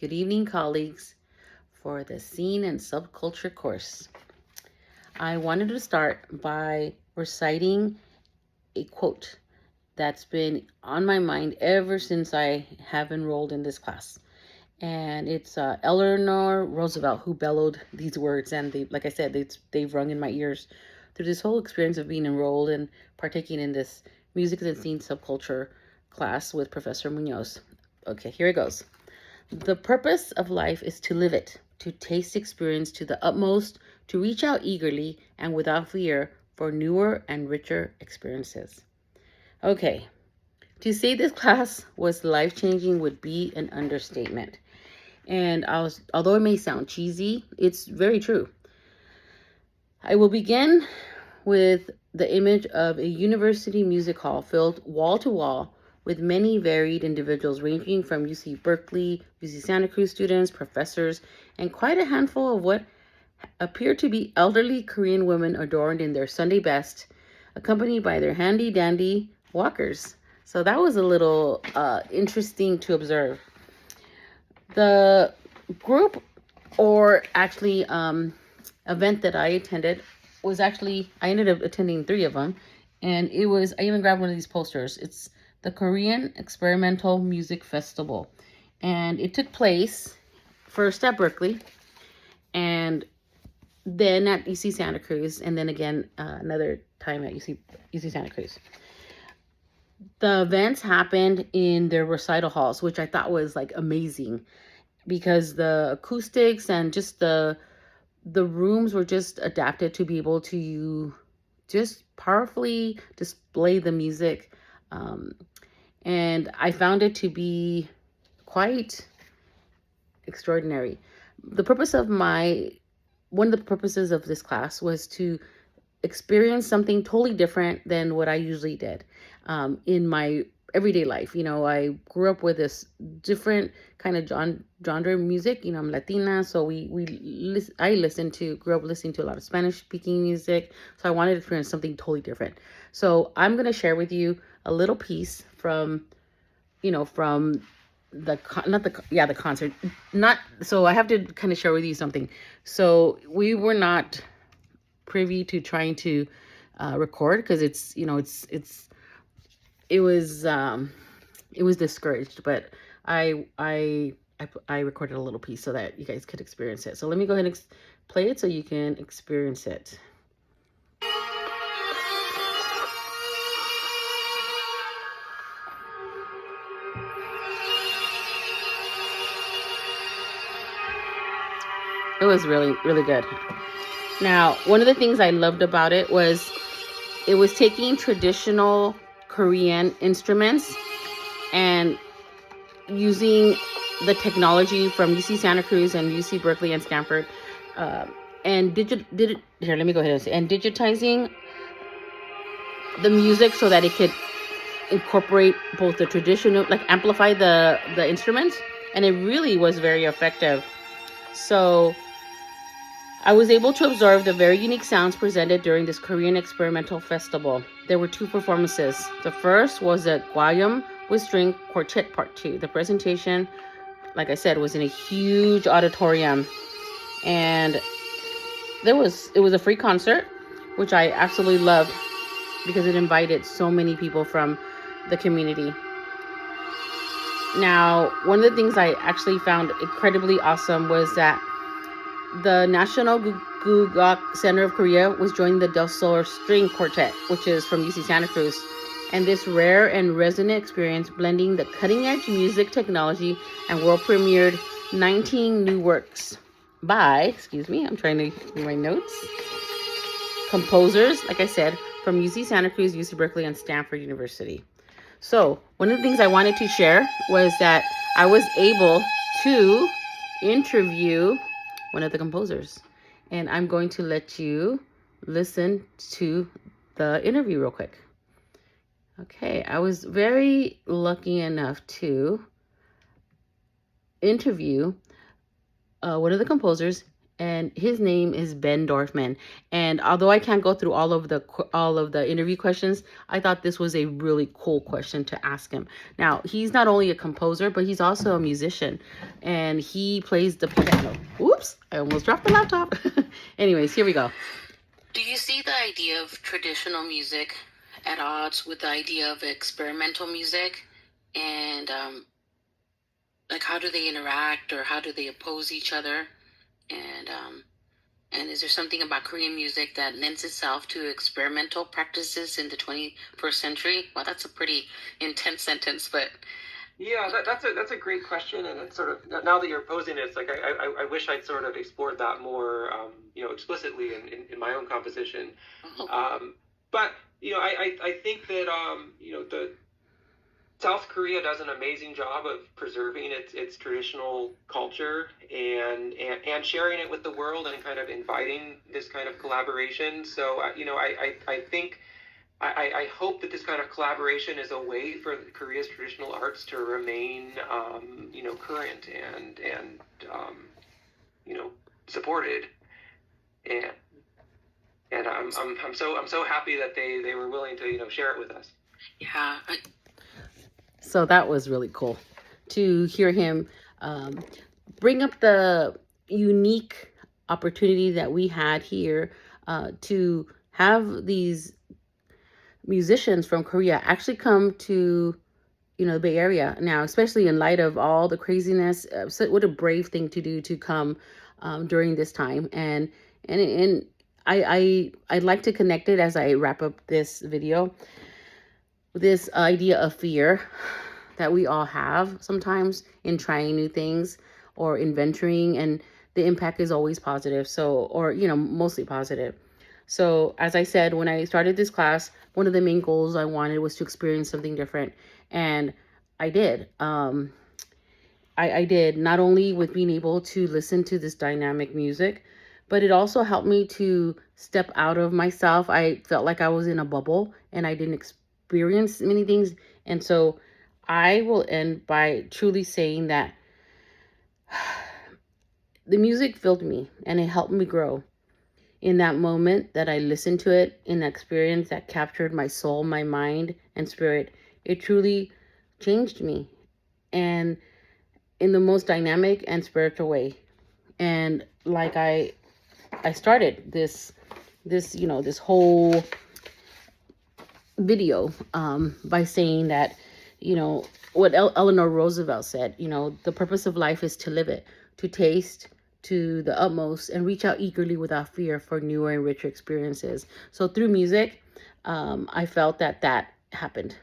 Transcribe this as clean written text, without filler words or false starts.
Good evening, colleagues, for the Scene and Subculture course. I wanted to start by reciting a quote that's been on my mind ever since I have enrolled in this class. And it's Eleanor Roosevelt who bellowed these words, and like I said, they've rung in my ears through this whole experience of being enrolled and partaking in this music and scene subculture class with Professor Munoz. Okay, here it goes. The purpose of life is to live it, to taste experience to the utmost, to reach out eagerly and without fear for newer and richer experiences. Okay, to say this class was life-changing would be an understatement. And although it may sound cheesy, it's very true. I will begin with the image of a university music hall filled wall to wall with many varied individuals ranging from UC Berkeley, UC Santa Cruz students, professors, and quite a handful of what appear to be elderly Korean women adorned in their Sunday best, accompanied by their handy dandy walkers. So that was a little interesting to observe. The group, or actually event that I attended, was actually, I ended up attending 3 of them, and I even grabbed one of these posters. It's the Korean Experimental Music Festival, and it took place first at Berkeley, and then at UC Santa Cruz, and then again another time at UC Santa Cruz. The events happened in their recital halls, which I thought was like amazing, because the acoustics and just the rooms were just adapted to be able to just powerfully display the music. And I found it to be quite extraordinary. One of the purposes of this class was to experience something totally different than what I usually did in my everyday life. I grew up with this different kind of genre music. I'm Latina, so I grew up listening to a lot of Spanish speaking music. So I wanted to experience something totally different. So I'm going to share with you a little piece from the concert. So I have to kind of share with you something. So we were not privy to trying to record, because it was discouraged, but I recorded a little piece so that you guys could experience it. So let me go ahead and play it so you can experience it. It was really, really good. Now, one of the things I loved about it was taking traditional Korean instruments and using the technology from UC Santa Cruz and UC Berkeley and Stanford, and digitizing the music so that it could incorporate both the traditional, like amplify the instruments, and it really was very effective. So I was able to observe the very unique sounds presented during this Korean experimental festival. There were 2 performances. The first was a Gwayum with String Quartet Part 2. The presentation, like I said, was in a huge auditorium, and it was a free concert, which I absolutely loved because it invited so many people from the community. Now, one of the things I actually found incredibly awesome was that the National Gugak Center of Korea was joining the Del Sol String Quartet, which is from UC Santa Cruz. And this rare and resonant experience, blending the cutting-edge music technology and world-premiered 19 new works by, I'm trying to do my notes, composers, like I said, from UC Santa Cruz, UC Berkeley, and Stanford University. So one of the things I wanted to share was that I was able to interview one of the composers, and I'm going to let you listen to the interview real quick. Okay, I was very lucky enough to interview one of the composers, and his name is Ben Dorfman. And although I can't go through all of the interview questions, I thought this was a really cool question to ask him. Now, he's not only a composer, but he's also a musician, and he plays the piano. Oops, I almost dropped the laptop. Anyways, here we go. Do you see the idea of traditional music at odds with the idea of experimental music? And like, how do they interact, or how do they oppose each other? And is there something about Korean music that lends itself to experimental practices in the 21st century? Well, that's a pretty intense sentence, but yeah, that's a great question, and it's sort of, now that you're posing it, it's like I wish I'd sort of explored that more, explicitly in my own composition. But I think that the South Korea does an amazing job of preserving its traditional culture and sharing it with the world and kind of inviting this kind of collaboration. So I think. I hope that this kind of collaboration is a way for Korea's traditional arts to remain, current and supported. And I'm so happy that they were willing to share it with us. Yeah. So that was really cool to hear him bring up the unique opportunity that we had here to have these musicians from Korea actually come to the Bay Area now, especially in light of all the craziness. So what a brave thing to do to come during this time, and I'd like to connect it as I wrap up this video, this idea of fear that we all have sometimes in trying new things or in venturing, and the impact is always positive. So, or mostly positive. So as I said, when I started this class, one of the main goals I wanted was to experience something different, and I did. I did, not only with being able to listen to this dynamic music, but it also helped me to step out of myself. I felt like I was in a bubble and I didn't experience many things. And so I will end by truly saying that the music filled me and it helped me grow. In that moment that I listened to it, in that experience that captured my soul, my mind, and spirit, it truly changed me, and in the most dynamic and spiritual way. And like I started this whole video by saying that what Eleanor Roosevelt said, the purpose of life is to live it, to taste to the utmost, and reach out eagerly without fear for newer and richer experiences. So through music, I felt that happened.